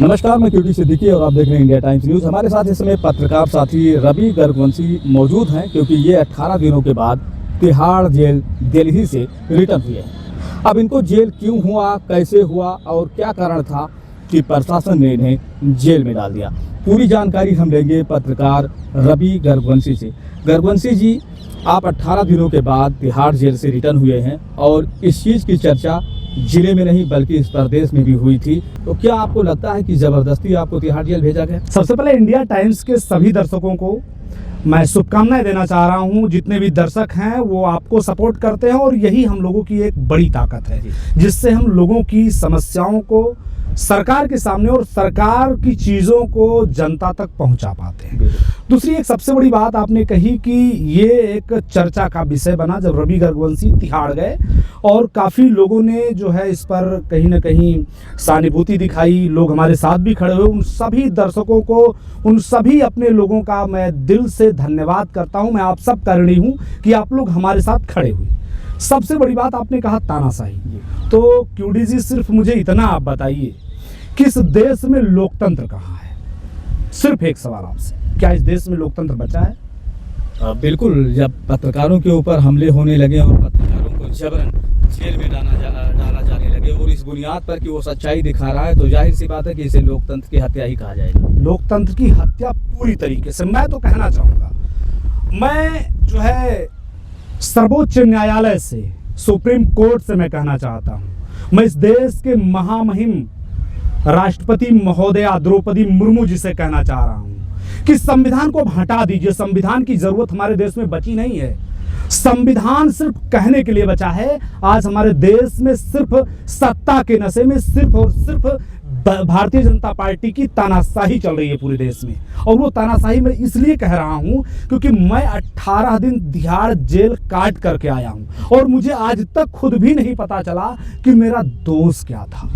नमस्कार, मैं क्यूटी सिद्दीकी और आप देख रहे हैं इंडिया टाइम्स न्यूज़। हमारे साथ इस समय पत्रकार साथी रवि गर्गवंशी मौजूद हैं, क्योंकि ये 18 दिनों के बाद तिहाड़ जेल दिल्ली से रिटर्न हुए हैं। अब इनको जेल क्यों हुआ, कैसे हुआ और क्या कारण था कि प्रशासन ने इन्हें जेल में डाल दिया, पूरी जानकारी हम लेंगे पत्रकार रवि गर्गवंशी से। गर्गवंशी जी, आप 18 दिनों के बाद तिहाड़ जेल से रिटर्न हुए हैं और इस चीज़ की चर्चा जिले में नहीं बल्कि इस प्रदेश में भी हुई थी, तो क्या आपको लगता है कि जबरदस्ती आपको तिहाड़ जेल भेजा गया? सबसे पहले इंडिया टाइम्स के सभी दर्शकों को मैं शुभकामनाएं देना चाह रहा हूं। जितने भी दर्शक हैं वो आपको सपोर्ट करते हैं और यही हम लोगों की एक बड़ी ताकत है, जिससे हम लोगों की समस्याओं को सरकार के सामने और सरकार की चीज़ों को जनता तक पहुंचा पाते हैं। दूसरी एक सबसे बड़ी बात आपने कही कि ये एक चर्चा का विषय बना जब रवि गर्गवंशी तिहाड़ गए और काफ़ी लोगों ने जो है इस पर कहीं ना कहीं सहानुभूति दिखाई, लोग हमारे साथ भी खड़े हुए। उन सभी दर्शकों को, उन सभी अपने लोगों का मैं दिल से धन्यवाद करता हूँ। मैं आप सब का ऋणी हूँ कि आप लोग हमारे साथ खड़े हुए। सबसे बड़ी बात आपने कहा तानाशाही, तो क्यूडी जी सिर्फ मुझे इतना आप बताइए कि इस देश में लोकतंत्र कहाँ है? सिर्फ एक सवाल आपसे, क्या इस देश में लोकतंत्र बचा है? बिल्कुल, जब पत्रकारों के ऊपर हमले होने लगे और पत्रकारों को जबरन जेल में डाला जाने लगे और इस बुनियाद पर कि वो सच्चाई दिखा रहा है, तो जाहिर सी बात है कि इसे लोकतंत्र की हत्या ही कहा जाएगा। लोकतंत्र की हत्या पूरी तरीके से। मैं तो कहना चाहूँगा, मैं जो है सर्वोच्च न्यायालय से, सुप्रीम कोर्ट से मैं कहना चाहता हूँ, मैं इस देश के महामहिम राष्ट्रपति महोदया द्रौपदी मुर्मू जी से कहना चाह रहा हूँ कि संविधान को हटा दीजिए। संविधान की जरूरत हमारे देश में बची नहीं है। संविधान सिर्फ कहने के लिए बचा है। आज हमारे देश में सिर्फ सत्ता के नशे में सिर्फ और सिर्फ भारतीय जनता पार्टी की तानाशाही चल रही है पूरे देश में। और वो तानाशाही मैं इसलिए कह रहा हूं क्योंकि मैं 18 दिन तिहाड़ जेल काट करके आया हूं और मुझे आज तक खुद भी नहीं पता चला कि मेरा दोष क्या था।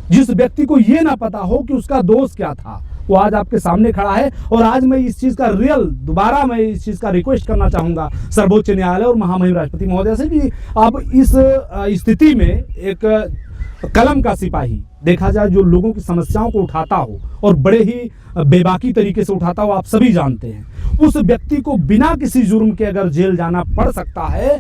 जिस व्यक्ति को ये ना पता हो कि उसका दोष क्या था, वो आज आपके सामने खड़ा है। और आज मैं इस चीज़ का दोबारा मैं इस चीज़ का रिक्वेस्ट करना चाहूँगा सर्वोच्च न्यायालय और महामहिम राष्ट्रपति महोदय से कि अब इस स्थिति में एक कलम का सिपाही देखा जाए जो लोगों की समस्याओं को उठाता हो और बड़े ही बेबाकी तरीके से उठाता हो, आप सभी जानते हैं। उस व्यक्ति को बिना किसी जुर्म के अगर जेल जाना पड़ सकता है,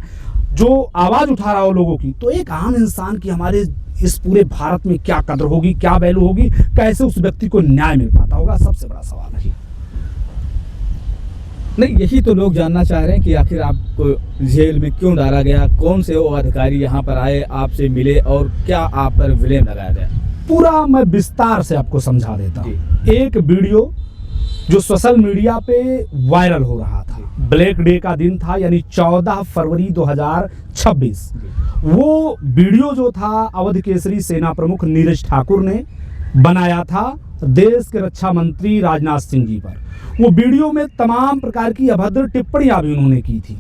जो आवाज़ उठा रहा हो लोगों की, तो एक आम इंसान की हमारे इस पूरे भारत में क्या कदर होगी, क्या वैल्यू होगी, कैसे उस व्यक्ति को न्याय मिल पाता होगा? सबसे बड़ा सवाल है। नहीं, यही तो लोग जानना चाह रहे हैं कि आखिर आपको जेल में क्यों डाला गया, कौन से वो अधिकारी यहाँ पर आए, आपसे मिले और क्या आप पर ब्लेम लगाया गया? पूरा मैं विस्तार से आपको समझा देता हूँ। एक वीडियो जो सोशल मीडिया पे वायरल हो रहा था, ब्लैक डे का दिन था, यानी 14 फरवरी 2026। वो वीडियो जो था अवध केसरी सेना प्रमुख नीरज ठाकुर ने बनाया था देश के रक्षा मंत्री राजनाथ सिंह जी पर। वो वीडियो में तमाम प्रकार की अभद्र टिप्पणियां भी उन्होंने की थी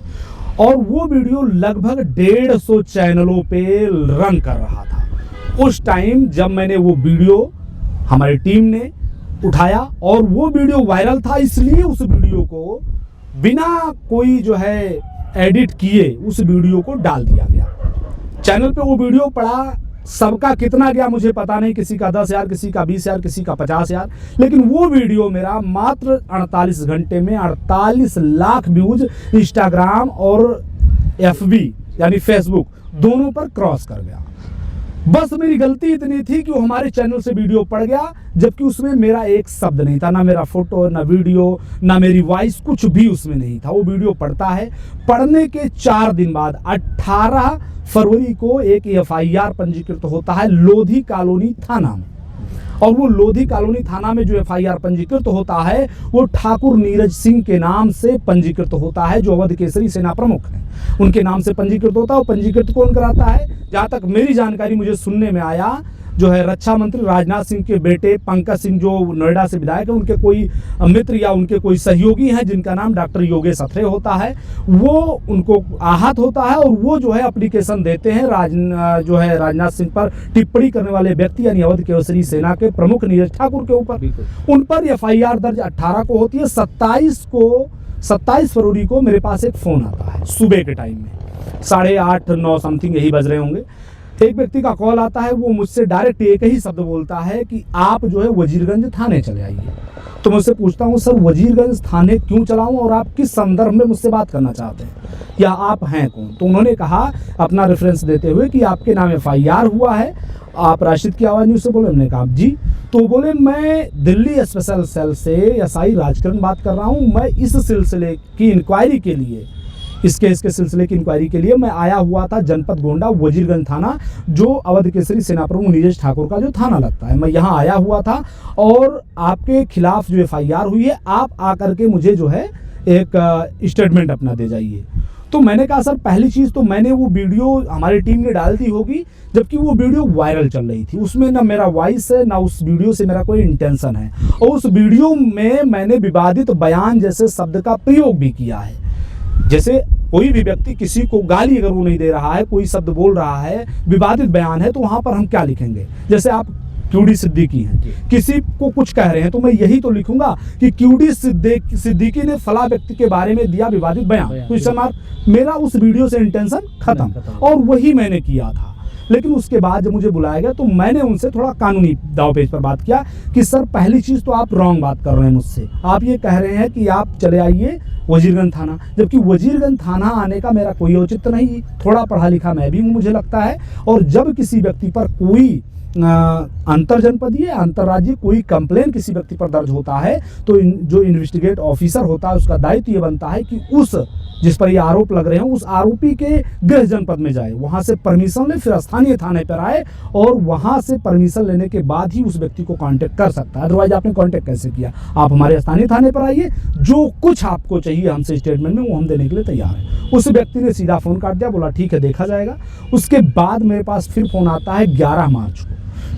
और वो वीडियो लगभग 150 चैनलों पे रन कर रहा था। उस टाइम जब मैंने वो वीडियो, हमारी टीम ने उठाया और वो वीडियो वायरल था, इसलिए उस वीडियो को बिना कोई जो है एडिट किए उस वीडियो को डाल दिया गया। चैनल पे वो वीडियो पड़ा, सबका कितना गया मुझे पता नहीं, किसी का 10,000, किसी का 20,000, किसी का 50,000, लेकिन वो वीडियो मेरा मात्र 48 घंटे में 48 लाख व्यूज इंस्टाग्राम और FB यानी फेसबुक दोनों पर क्रॉस कर गया। बस मेरी गलती इतनी थी कि वो हमारे चैनल से वीडियो पड़ गया, जबकि उसमें मेरा एक शब्द नहीं था, ना मेरा फोटो, ना वीडियो, ना मेरी वॉइस, कुछ भी उसमें नहीं था। वो वीडियो पड़ता है, पढ़ने के 4 दिन बाद 18 फरवरी को एक FIR पंजीकृत होता है लोधी कॉलोनी थाना में। और वो लोधी कॉलोनी थाना में जो FIR पंजीकृत होता है वो ठाकुर नीरज सिंह के नाम से पंजीकृत होता है, जो अवध केसरी सेना प्रमुख हैं, उनके नाम से पंजीकृत होता है। और पंजीकृत कौन कराता है? जहाँ तक मेरी जानकारी मुझे सुनने में आया, जो है रक्षा मंत्री राजनाथ सिंह के बेटे पंकज सिंह, जो नोएडा से विधायक है, उनके कोई मित्र या उनके कोई सहयोगी हैं जिनका नाम डॉक्टर योगेश अथरे होता है। वो उनको आहत होता है और वो जो है एप्लीकेशन देते हैं जो है राजनाथ सिंह पर टिप्पणी करने वाले व्यक्ति यानी अवध केसरी सेना के प्रमुख नीरज ठाकुर के ऊपर। उन पर FIR दर्ज 18 को होती है। 27 फरवरी को मेरे पास एक फ़ोन आता है सुबह के टाइम में, 8:30 9 समथिंग यही बज रहे होंगे। एक व्यक्ति का कॉल आता है, वो मुझसे डायरेक्ट एक ही शब्द बोलता है कि आप जो है वजीरगंज थाने चले आइए। तो मैं उससे पूछता हूँ सर वजीरगंज थाने क्यों चलाऊं और आप किस संदर्भ में मुझसे बात करना चाहते हैं, या आप हैं कौन? तो उन्होंने कहा अपना रेफरेंस देते हुए कि आपके नाम FIR हुआ है, आप राशिद की आवाज़ न्यूज़ से बोले। हमने कहा जी। तो बोले मैं दिल्ली स्पेशल सेल से SI राजकरण बात कर रहा हूँ, मैं इस सिलसिले की इंक्वायरी के लिए, इस केस के सिलसिले की इंक्वायरी के लिए मैं आया हुआ था जनपद गोंडा वजीरगंज थाना, जो अवध केसरी सेना प्रमुख नीरज ठाकुर का जो थाना लगता है। मैं यहाँ आया हुआ था और आपके खिलाफ जो FIR हुई है, आप आकर के मुझे जो है एक स्टेटमेंट अपना दे जाइए। तो मैंने कहा सर पहली चीज़ तो मैंने वो वीडियो हमारी टीम ने डाल दी होगी, जबकि वो वीडियो वायरल चल रही थी, उसमें ना मेरा वॉइस है ना उस वीडियो से मेरा कोई इंटेंशन है, और उस वीडियो में मैंने विवादित बयान जैसे शब्द का प्रयोग भी किया है। जैसे कोई भी व्यक्ति किसी को गाली अगर वो नहीं दे रहा है, कोई शब्द बोल रहा है, विवादित बयान है, तो वहाँ पर हम क्या लिखेंगे? जैसे आप QD सिद्दीकी हैं, किसी को कुछ कह रहे हैं तो मैं यही तो लिखूंगा कि QD सिद्दीकी ने फला व्यक्ति के बारे में दिया विवादित बयान, क्वेश्चन मार्क। मेरा उस वीडियो से इंटेंशन खत्म, और वही मैंने किया था। लेकिन उसके बाद जब मुझे बुलाया गया तो मैंने उनसे थोड़ा कानूनी दावपेच पर बात किया कि सर पहली चीज़ तो आप रॉन्ग बात कर रहे हैं मुझसे, आप ये कह रहे हैं कि आप चले आइए वजीरगंज थाना, जबकि वजीरगंज थाना आने का मेरा कोई औचित्य नहीं, थोड़ा पढ़ा लिखा मैं भी हूँ मुझे लगता है। और जब किसी व्यक्ति पर कोई अंतर जनपदीय अंतर्राज्यीय कोई कंप्लेन किसी व्यक्ति पर दर्ज होता है, तो जो इन्वेस्टिगेट ऑफिसर होता है उसका दायित्व ये बनता है कि उस जिस पर ये आरोप लग रहे हैं उस आरोपी के गृह जनपद में जाए, वहाँ से परमिशन ले, फिर स्थानीय थाने पर आए, और वहाँ से परमिशन लेने के बाद ही उस व्यक्ति को कांटेक्ट कर सकता है। अदरवाइज आपने कांटेक्ट कैसे किया? आप हमारे स्थानीय थाने पर आइए, जो कुछ आपको चाहिए हमसे स्टेटमेंट में वो हम देने के लिए तैयार हैं। उस व्यक्ति ने सीधा फ़ोन काट दिया, बोला ठीक है देखा जाएगा। उसके बाद मेरे पास फिर फ़ोन आता है 11 मार्च को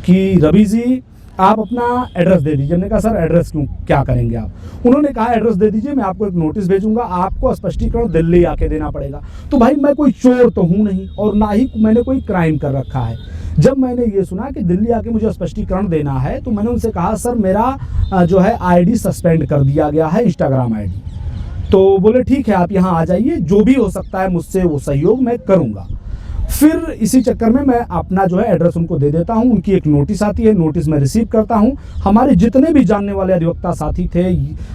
कि रवि जी आप अपना एड्रेस दे दीजिए। मैंने कहा सर एड्रेस क्यों, क्या करेंगे आप? उन्होंने कहा एड्रेस दे दीजिए, मैं आपको एक नोटिस भेजूंगा, आपको स्पष्टीकरण दिल्ली आके देना पड़ेगा। तो भाई मैं कोई चोर तो हूँ नहीं और ना ही मैंने कोई क्राइम कर रखा है। जब मैंने ये सुना कि दिल्ली आके मुझे स्पष्टीकरण देना है, तो मैंने उनसे कहा सर मेरा जो है ID सस्पेंड कर दिया गया है, इंस्टाग्राम ID। तो बोले ठीक है आप यहाँ आ जाइए, जो भी हो सकता है मुझसे वो सहयोग मैं करूँगा। फिर इसी चक्कर में मैं अपना जो है एड्रेस उनको दे देता हूं, उनकी एक नोटिस आती है, नोटिस मैं रिसीव करता हूं। हमारे जितने भी जानने वाले अधिवक्ता साथी थे,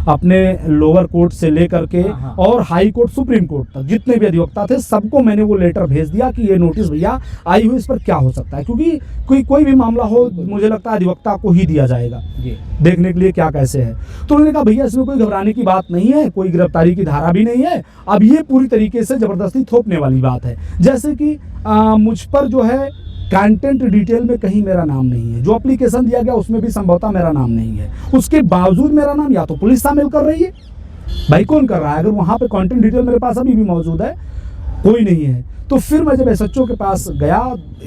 अपने लोअर कोर्ट से लेकर के और हाई कोर्ट सुप्रीम कोर्ट तक जितने भी अधिवक्ता थे, सबको मैंने वो लेटर भेज दिया कि ये नोटिस भैया आई हुई, इस पर क्या हो सकता है, क्योंकि कोई भी मामला हो मुझे लगता है अधिवक्ता को ही दिया जाएगा देखने के लिए क्या कैसे है। तो उन्होंने कहा भैया इसमें कोई घबराने की बात नहीं है, कोई गिरफ्तारी की धारा भी नहीं है, अब ये पूरी तरीके से जबरदस्ती थोपने वाली बात है। जैसे कि मुझ पर जो है कंटेंट डिटेल में कहीं मेरा नाम नहीं है, जो एप्लीकेशन दिया गया उसमें भी संभवतः मेरा नाम नहीं है, उसके बावजूद मेरा नाम या तो पुलिस शामिल कर रही है, भाई कौन कर रहा है? अगर वहाँ पे कंटेंट डिटेल मेरे पास अभी भी मौजूद है, कोई नहीं है। तो फिर मैं जब SHO के पास गया,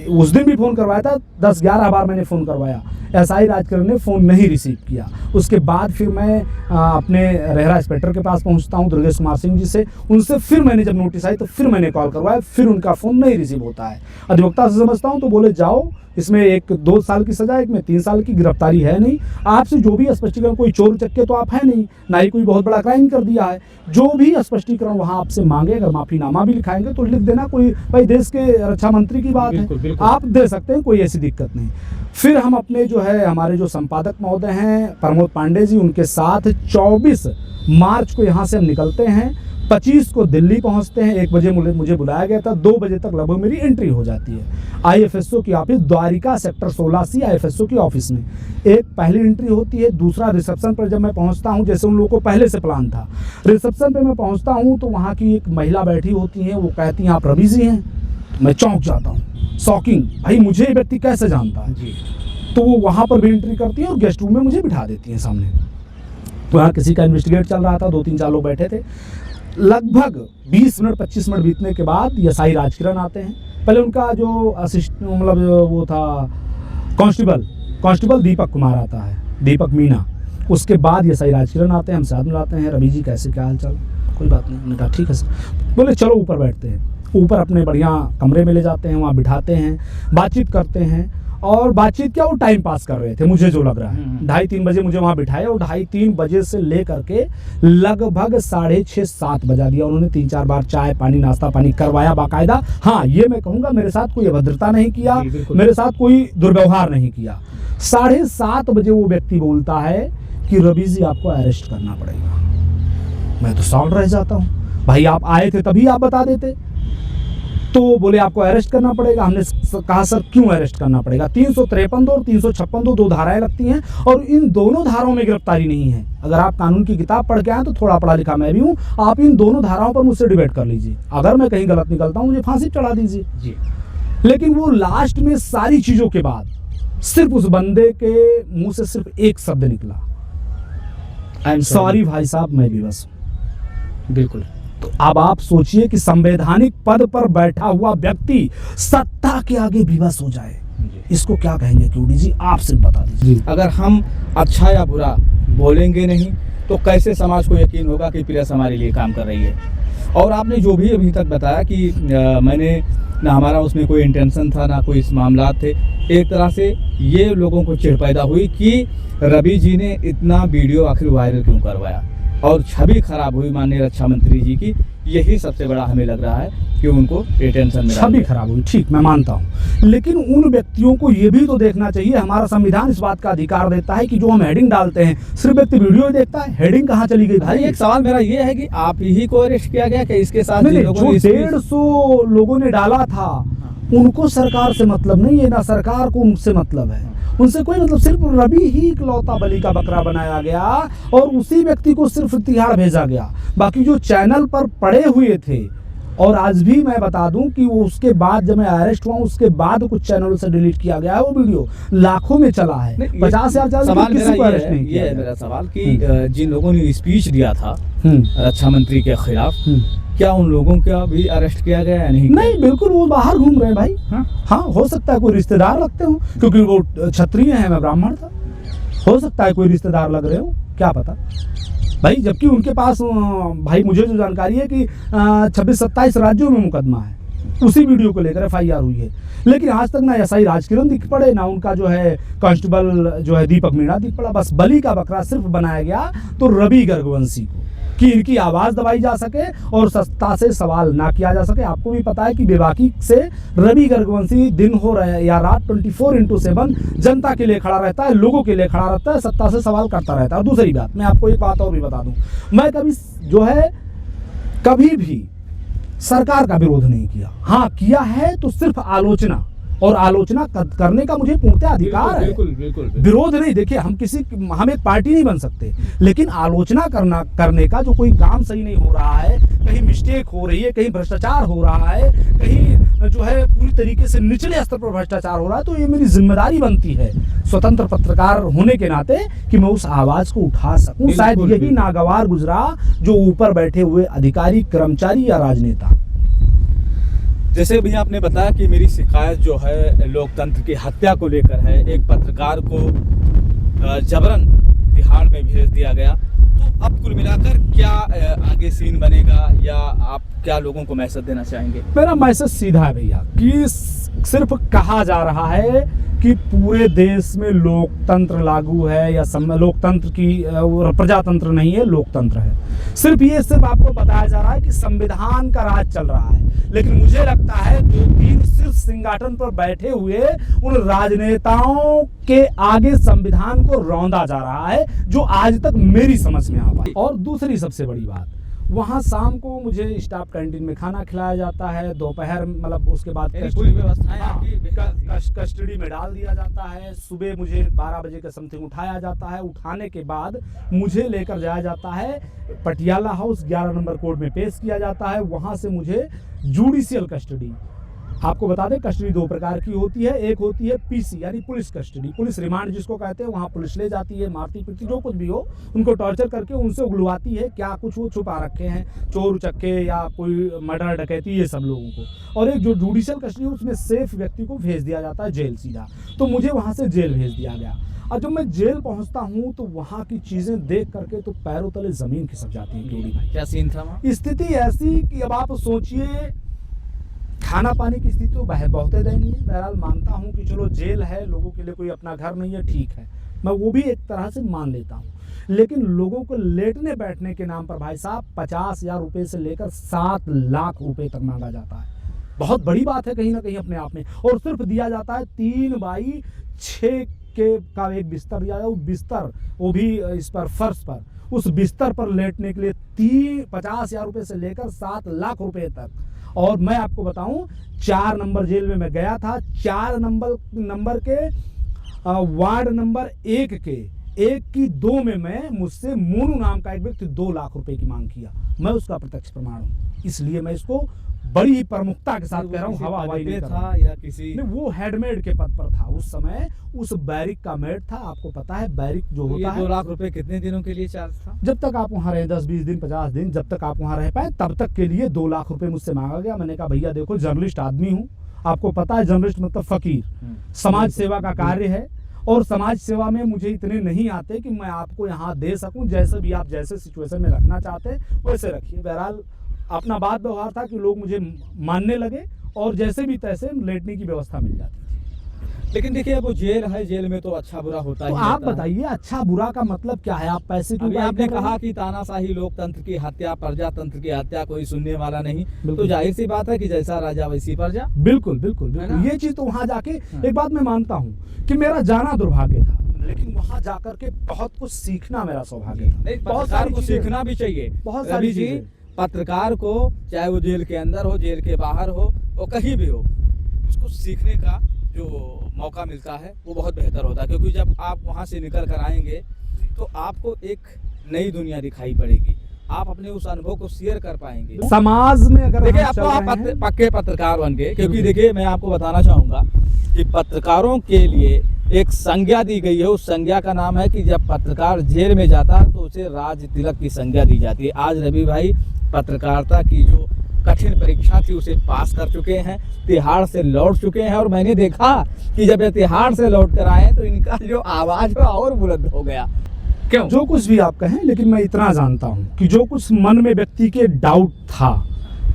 उस दिन भी फ़ोन करवाया था, 10-11 बार मैंने फ़ोन करवाया, SI राजकरण ने फ़ोन नहीं रिसीव किया। उसके बाद फिर मैं अपने रेहरा इंस्पेक्टर के पास पहुंचता हूं, दुर्गेश कुमार सिंह जी से, उनसे फिर मैंने जब नोटिस आई तो फिर मैंने कॉल करवाया, फिर उनका फ़ोन नहीं रिसीव होता है। अधिवक्ता से समझता हूँ तो बोले जाओ, इसमें 1-2 साल की सज़ा, एक में 3 साल की, गिरफ्तारी है नहीं, आपसे जो भी स्पष्टीकरण, कोई चोर चक्के तो आप है नहीं, ना ही कोई बहुत बड़ा क्राइम कर दिया है, जो भी स्पष्टीकरण वहाँ आपसे मांगे, अगर माफ़ीनामा भी लिखाएंगे तो लिख देना, कोई भाई देश के रक्षा मंत्री की बात है, आप दे सकते हैं, कोई ऐसी दिक्कत नहीं। फिर हम अपने जो है हमारे जो संपादक महोदय हैं प्रमोद पांडे जी, उनके साथ 24 मार्च को यहाँ से हम निकलते हैं, 25 को दिल्ली पहुंचते हैं। 1 बजे मुझे बुलाया गया था, 2 बजे तक लगभग मेरी एंट्री हो जाती है IFSO की office, Dwarka sector 16C IFSO की ऑफिस में। एक पहली एंट्री होती है, दूसरा रिसेप्शन पर जब मैं पहुंचता हूं, जैसे उन लोगों को पहले से प्लान था, रिसेप्शन पे मैं पहुंचता हूं तो वहां की एक महिला बैठी होती हैं, वो कहती हैं आप रवि जी हैं। मैं चौंक जाता हूँ, शॉकिंग, भाई मुझे ये व्यक्ति कैसे जानता है जी। तो वो वहाँ पर भी एंट्री करती है और गेस्ट रूम में मुझे बिठा देती हैं सामने। वहाँ किसी का इन्वेस्टिगेट चल रहा था, 2-3-4 लोग बैठे थे। लगभग 20 मिनट 25 मिनट बीतने के बाद SI राजकिरण आते हैं। पहले उनका जो वो था कांस्टेबल दीपक कुमार आता है, दीपक मीना। उसके बाद SI राजकिरण आते हैं, हम साथ मिलाते हैं, रवि जी कैसे, क्या हाल चाल? कोई बात नहीं। हमने कहा ठीक है सर। बोले चलो ऊपर बैठते हैं। ऊपर अपने बढ़िया कमरे में ले जाते हैं, वहाँ बिठाते हैं, बातचीत करते हैं और बातचीत क्या, वो टाइम पास कर रहे थे मुझे जो लग रहा है। 2:30-3 बजे मुझे वहाँ बिठाया और 2:30-3 बजे से लेकर के लगभग 6:30-7 बजा दिया। उन्होंने 3-4 बार चाय पानी नाश्ता पानी करवाया बाकायदा। हाँ, ये मैं कहूँगा मेरे साथ कोई अभद्रता नहीं किया, मेरे साथ कोई दुर्व्यवहार नहीं किया। 7:30 बजे वो व्यक्ति बोलता है कि रवि जी आपको अरेस्ट करना पड़ेगा। मैं तो शॉक रह जाता हूँ, भाई आप आए थे तभी आप बता देते। तो बोले आपको अरेस्ट करना पड़ेगा। हमने कहा सर क्यों अरेस्ट करना पड़ेगा? 353 और 356 दो धाराएं लगती हैं और इन दोनों धाराओं में गिरफ्तारी नहीं है। अगर आप कानून की किताब पढ़ के आए तो थोड़ा पढ़ा लिखा मैं भी हूँ, आप इन दोनों धाराओं पर मुझसे डिबेट कर लीजिए। अगर मैं कहीं गलत निकलता हूँ मुझे फांसी चढ़ा दीजिए जी। लेकिन वो लास्ट में सारी चीजों के बाद सिर्फ उस बंदे के मुंह से सिर्फ एक शब्द निकला, आई एम सॉरी भाई साहब मैं विवश हूं। बिल्कुल। तो अब आप सोचिए कि संवैधानिक पद पर बैठा हुआ व्यक्ति सत्ता के आगे विवश हो जाए, इसको क्या कहेंगे क्यूडी जी? आप सिर्फ बता दीजिए। अगर हम अच्छा या बुरा बोलेंगे नहीं तो कैसे समाज को यकीन होगा कि प्रेस हमारे लिए काम कर रही है? और आपने जो भी अभी तक बताया कि मैंने ना हमारा उसमें कोई इंटेंशन था ना कोई इस मामला थे, एक तरह से ये लोगों को चिढ़ पैदा हुई कि रवि जी ने इतना वीडियो आखिर वायरल क्यों करवाया और छवि खराब हुई माननीय रक्षा मंत्री जी की। यही सबसे बड़ा हमें लग रहा है कि उनको टेंशन में छवि खराब हुई, ठीक मैं मानता हूँ, लेकिन उन व्यक्तियों को ये भी तो देखना चाहिए। हमारा संविधान इस बात का अधिकार देता है कि जो हम हेडिंग डालते हैं सिर्फ व्यक्ति वीडियो ही देखता है, हेडिंग कहाँ चली गई भाई? एक सवाल मेरा ये है कि आप ही को अरेस्ट किया गया कि इसके साथ जो 150 लोगों ने डाला था उनको सरकार से मतलब नहीं है, ना सरकार को उनसे मतलब है, उनसे कोई मतलब, सिर्फ रवि ही इकलौता बलि का बकरा बनाया गया और उसी व्यक्ति को सिर्फ तिहाड़ भेजा गया। बाकी जो चैनल पर पड़े हुए थे, और आज भी मैं बता दूं कि वो उसके बाद जब मैं अरेस्ट हुआ उसके बाद कुछ चैनलों से डिलीट किया गया है, वो वीडियो लाखों में चला है, 50,000 सवाल किसी को अरेस्ट नहीं किया है। मेरा सवाल कि जिन लोगों ने स्पीच दिया था रक्षा मंत्री के खिलाफ, क्या उन लोगों का भी अरेस्ट किया गया है? नहीं, बिल्कुल वो बाहर घूम रहे हैं भाई। हाँ, हो सकता है कोई रिश्तेदार लगते हो, क्योंकि वो क्षत्रिय है, मैं ब्राह्मण था, हो सकता है कोई रिश्तेदार लग रहे हो, क्या पता भाई। जबकि उनके पास भाई मुझे जो जानकारी है कि 26-27 राज्यों में मुकदमा है उसी वीडियो को लेकर FIR हुई है, लेकिन आज तक ना SI राजकिरण दिख पड़े, ना उनका जो है कांस्टेबल जो है दीपक मीणा दिख पड़ा। बस बलि का बकरा सिर्फ बनाया गया तो रवि गर्गवंशी को, कि इनकी आवाज दबाई जा सके और सत्ता से सवाल ना किया जा सके। आपको भी पता है कि बेबाकी से रवि गर्गवंशी दिन हो रहे या रात 24/7 जनता के लिए खड़ा रहता है, लोगों के लिए खड़ा रहता है, सत्ता से सवाल करता रहता है। और दूसरी बात मैं आपको एक बात और भी बता दूं, मैं कभी भी सरकार का विरोध नहीं किया। हाँ, किया है तो सिर्फ आलोचना, और आलोचना करने का मुझे पूर्णतः अधिकार है, बिल्कुल। विरोध नहीं। देखिए हम एक पार्टी नहीं बन सकते, लेकिन आलोचना करने का जो कोई काम सही नहीं हो रहा है, कहीं मिस्टेक हो रही है, कहीं भ्रष्टाचार हो रहा है, कहीं जो है पूरी तरीके से निचले स्तर पर भ्रष्टाचार हो रहा है, तो ये मेरी जिम्मेदारी बनती है स्वतंत्र पत्रकार होने के नाते कि मैं उस आवाज को उठा सकूं। शायद यही नागवार गुजरा जो ऊपर बैठे हुए अधिकारी, कर्मचारी या राजनेता। जैसे भी आपने बताया कि मेरी शिकायत जो है लोकतंत्र की हत्या को लेकर है, एक पत्रकार को जबरन तिहाड़ में भेज दिया गया, तो अब कुल मिलाकर क्या आगे सीन बनेगा या आप क्या लोगों को मैसेज देना चाहेंगे? मेरा मैसेज सीधा है भैया कि सिर्फ कहा जा रहा है कि पूरे देश में लोकतंत्र लागू है या लोकतंत्र की प्रजातंत्र नहीं है, लोकतंत्र है। सिर्फ आपको बताया जा रहा है कि संविधान का राज चल रहा है, लेकिन मुझे लगता है 2-3 सिर्फ सिंहासन पर बैठे हुए उन राजनेताओं के आगे संविधान को रौंदा जा रहा है, जो आज तक मेरी समझ में आ पाई। और दूसरी सबसे बड़ी बात, वहाँ शाम को मुझे स्टाफ कैंटीन में खाना खिलाया जाता है, दोपहर मतलब उसके बाद कस्टडी में डाल दिया जाता है, सुबह मुझे 12 बजे के समथिंग उठाया जाता है, उठाने के बाद मुझे लेकर जाया जाता है पटियाला हाउस 11 नंबर कोर्ट में पेश किया जाता है। वहाँ से मुझे जुडिशियल कस्टडी, आपको बता दें कस्टडी 2 प्रकार की होती है, एक होती है PC यानी पुलिस कस्टडी, पुलिस रिमांड जिसको कहते हैं, वहाँ पुलिस ले जाती है, मारती पीटती जो कुछ भी हो उनको टॉर्चर करके उनसे उगलवाती है क्या कुछ वो छुपा रखे हैं, चोर उचक्के या कोई मर्डर डकैती, ये सब लोगों को। और एक जो जुडिशियल कस्टडी उसमें सेफ व्यक्ति को भेज दिया जाता है जेल सीधा, तो मुझे वहाँ से जेल भेज दिया गया। और जब मैं जेल पहुंचता हूं तो वहां की चीजें देख करके तो पैरों तले जमीन खिसक जाती है। क्या सीन था वहाँ? स्थिति ऐसी कि अब आप सोचिए खाना पानी की स्थिति तो बहुत दयनीय है। बहरहाल मानता हूँ कि चलो जेल है, लोगों के लिए कोई अपना घर नहीं है, ठीक है, मैं वो भी एक तरह से मान लेता हूँ। लेकिन लोगों को लेटने बैठने के नाम पर भाई साहब 50,000 रुपये से लेकर 7 लाख रुपए तक मांगा जाता है। बहुत बड़ी बात है कहीं ना कहीं अपने आप में। और सिर्फ दिया जाता है 3x6 का एक बिस्तर दिया जाता है, वो बिस्तर वो भी इस पर फर्श पर, उस बिस्तर पर लेटने के लिए 50,000 रुपये से लेकर 7 लाख रुपए तक। और मैं आपको बताऊं 4 नंबर जेल में मैं गया था, 4 नंबर के वार्ड नंबर 1 की 2 में मैं मुझसे मोनू नाम का एक व्यक्ति 2 लाख रुपए की मांग किया। मैं उसका प्रत्यक्ष प्रमाण हूँ, इसलिए मैं इसको बड़ी ही प्रमुखता के साथ कह रहा हूँ। हवा हवाई नहीं था या किसी नहीं, वो हेडमेड के पद पर था उस समय, उस बैरिक का मेड था। आपको पता है बैरिक जो होता है, 2 लाख रुपए कितने दिनों के लिए चार्ज था? जब तक आप वहाँ रहे, 10-20 दिन 50 दिन, जब तक आप वहाँ रह पाए तब तक के लिए 2 लाख रुपए मुझसे मांगा गया। मैंने कहा भैया देखो जर्नलिस्ट आदमी हूँ, आपको पता है जर्नलिस्ट मतलब फकीर, समाज सेवा का कार्य है, और समाज सेवा में मुझे इतने नहीं आते कि मैं आपको यहाँ दे सकूं। जैसे भी आप जैसे सिचुएशन में रखना चाहते हैं वैसे रखिए। बहरहाल अपना बात व्यवहार था कि लोग मुझे मानने लगे और जैसे भी तैसे लेटने की व्यवस्था मिल जाती थी। लेकिन देखिए अब वो जेल है, जेल में तो अच्छा बुरा होता तो ही आप रहता है। बताइए अच्छा बुरा का मतलब क्या है? आप पैसे अभी क्यों आपने कहा कि तानाशाही लोकतंत्र की हत्या, प्रजातंत्र की हत्या कोई सुनने वाला नहीं, तो जाहिर सी बात है कि जैसा राजा वैसी प्रजा। बिल्कुल बिल्कुल है बिल्कुल, ना? ये चीज तो वहां जाके एक बात मैं मानता हूँ कि मेरा जाना दुर्भाग्य था, लेकिन वहां जाकर के बहुत कुछ सीखना मेरा सौभाग्य था। नहीं, बहुत पत्रकार सारी को चीजें- सीखना भी चाहिए। बहुत सारी रवि जी, चीजें। पत्रकार को चाहे वो जेल के अंदर हो, जेल के बाहर हो, वो कहीं भी हो, उसको सीखने का जो मौका मिलता है वो बहुत बेहतर होता है। क्योंकि जब आप वहाँ से निकल कर आएंगे तो आपको एक नई दुनिया दिखाई पड़ेगी, आप अपने उस अनुभव को शेयर कर पाएंगे। समाज में अगर देखिए हम आपको चल आप रहे हैं- पक्के पत्रकार बन गए, क्योंकि देखिए मैं आपको बताना चाहूँगा कि पत्रकारों के लिए एक संज्ञा दी गई है। उस संज्ञा का नाम है कि जब पत्रकार जेल में जाता है तो उसे राज तिलक की संज्ञा दी जाती है। आज रवि भाई पत्रकारिता की जो कठिन परीक्षा थी उसे पास कर चुके हैं, तिहाड़ से लौट चुके हैं, और मैंने देखा कि जब ये तिहाड़ से लौट कर आए तो इनका जो आवाज है और बुलंद हो गया। क्यों? जो कुछ भी आप कहें, लेकिन मैं इतना जानता हूं कि जो कुछ मन में व्यक्ति के डाउट था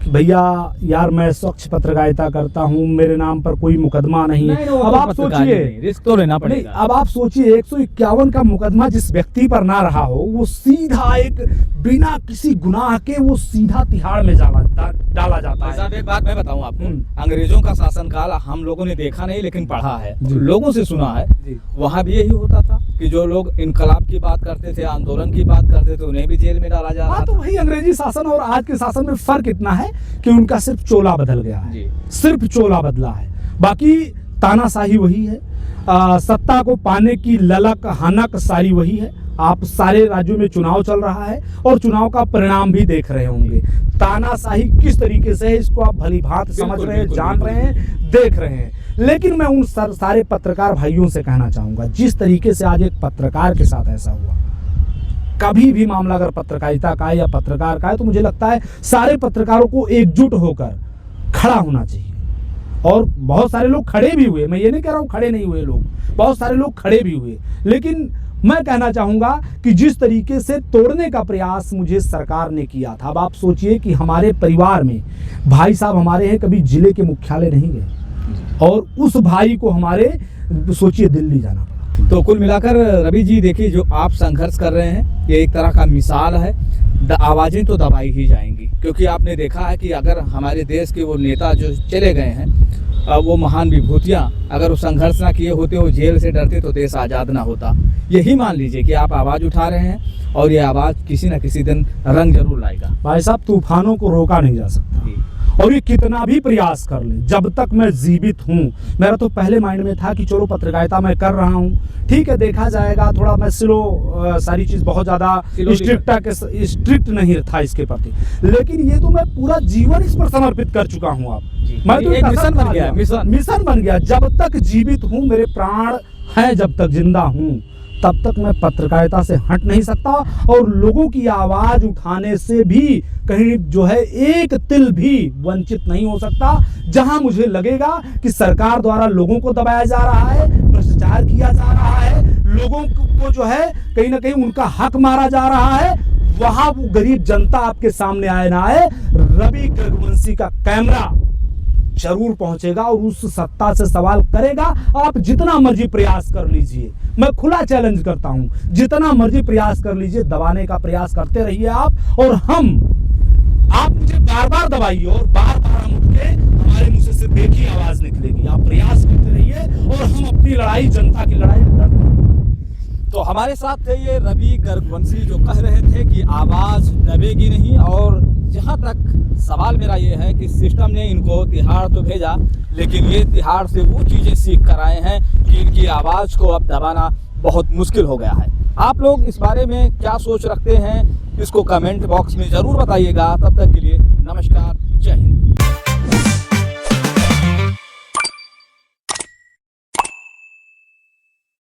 कि भैया यार मैं स्वच्छ पत्रकारिता करता हूं, मेरे नाम पर कोई मुकदमा नहीं है। अब आप सोचिए, रिस्क तो लेना नहीं, पड़ेगा। अब आप सोचिए 151 का मुकदमा जिस व्यक्ति पर ना रहा हो, वो सीधा एक बिना किसी गुनाह के वो सीधा तिहाड़ में डाला जाता भाई है। साहब एक बात मैं बताऊं आपको, हम्म। अंग्रेजों का शासनकाल हम लोगों ने देखा नहीं लेकिन पढ़ा है, जी। लोगों से सुना है। जी। वहाँ भी यही होता था कि जो लोग इनकलाब की बात करते थे, आंदोलन की बात करते थे, उन्हें भी जेल में डाला जा रहा हाँ, तो था। वही अंग्रेजी शासन और आज के शासन में फर्क इतना है कि उनका सिर्फ चोला बदल गया है, जी। सिर्फ चोला बदला है, बाकी तानाशाही वही है। सत्ता को पाने की ललक हनक सारी वही है। आप सारे राज्यों में चुनाव चल रहा है और चुनाव का परिणाम भी देख रहे होंगे। तानाशाही किस तरीके से है इसको आप भली भांति समझ बिल्कुल, रहे हैं, बिल्कुल, जान बिल्कुल। रहे हैं, देख रहे हैं। लेकिन मैं उन सारे पत्रकार भाइयों से कहना चाहूंगा, जिस तरीके से आज एक पत्रकार के साथ ऐसा हुआ, कभी भी मामला अगर पत्रकारिता का है या पत्रकार का है, तो मुझे लगता है सारे पत्रकारों को एकजुट होकर खड़ा होना चाहिए। और बहुत सारे लोग खड़े भी हुए, मैं ये नहीं कह रहा हूँ खड़े नहीं हुए लोग, बहुत सारे लोग खड़े भी हुए। लेकिन मैं कहना चाहूंगा कि जिस तरीके से तोड़ने का प्रयास मुझे सरकार ने किया था, अब आप सोचिए कि हमारे परिवार में भाई साहब हमारे हैं कभी जिले के मुख्यालय नहीं गए, और उस भाई को हमारे सोचिए दिल्ली जाना पड़ा। तो कुल मिलाकर रवि जी देखिए, जो आप संघर्ष कर रहे हैं ये एक तरह का मिसाल है। आवाज़ें तो दबाई ही जाएंगी, क्योंकि आपने देखा है कि अगर हमारे देश के वो नेता जो चले गए हैं, वो महान विभूतियाँ, अगर वो संघर्ष ना किए होते, वो जेल से डरते, तो देश आज़ाद ना होता। यही मान लीजिए कि आप आवाज़ उठा रहे हैं और ये आवाज़ किसी न किसी दिन रंग जरूर लाएगा। भाई साहब तूफानों को रोका नहीं जा सकता, और ये कितना भी प्रयास कर ले, जब तक मैं जीवित हूँ। मेरा तो पहले माइंड में था कि चलो पत्रकारिता मैं कर रहा हूँ, ठीक है देखा जाएगा, थोड़ा मैं सारी चीज़ बहुत ज़्यादा स्ट्रिक्ट नहीं था इसके प्रति, लेकिन ये तो मैं पूरा जीवन इस पर समर्पित कर चुका हूँ। अब मैं तो एक मिशन बन गया, मिशन बन गया। जब तक जीवित हूँ, मेरे प्राण हैं, जब तक जिंदा हूँ, तब तक मैं पत्रकारिता से हट नहीं सकता, और लोगों की आवाज उठाने से भी कहीं जो है एक तिल भी वंचित नहीं हो सकता। जहां मुझे लगेगा कि सरकार द्वारा लोगों को दबाया जा रहा है, भ्रष्टाचार किया जा रहा है, लोगों को जो है कहीं ना कहीं उनका हक मारा जा रहा है, वहां वो गरीब जनता आपके सामने आए ना आए, रवि गर्गवंशी का कैमरा जरूर पहुंचेगा और उस सत्ता से सवाल करेगा। आप जितना मर्जी प्रयास कर लीजिए, मैं खुला चैलेंज करता हूं, जितना मर्जी प्रयास कर लीजिए, दबाने का प्रयास करते रहिए आप, और आप मुझे बार बार दबाइए और बार बार हम उठ के, हमारे मुंह से सिर्फ एक ही आवाज निकलेगी, आप प्रयास करते रहिए और हम अपनी लड़ाई, जनता की लड़ाई लड़ते हैं। तो हमारे साथ थे ये रवि गर्गवंशी, जो कह रहे थे कि आवाज़ दबेगी नहीं। और जहाँ तक सवाल मेरा ये है कि सिस्टम ने इनको तिहाड़ तो भेजा, लेकिन ये तिहाड़ से वो चीज़ें सीख कर आए हैं कि इनकी आवाज़ को अब दबाना बहुत मुश्किल हो गया है। आप लोग इस बारे में क्या सोच रखते हैं, इसको कमेंट बॉक्स में ज़रूर बताइएगा। तब तक के लिए नमस्कार।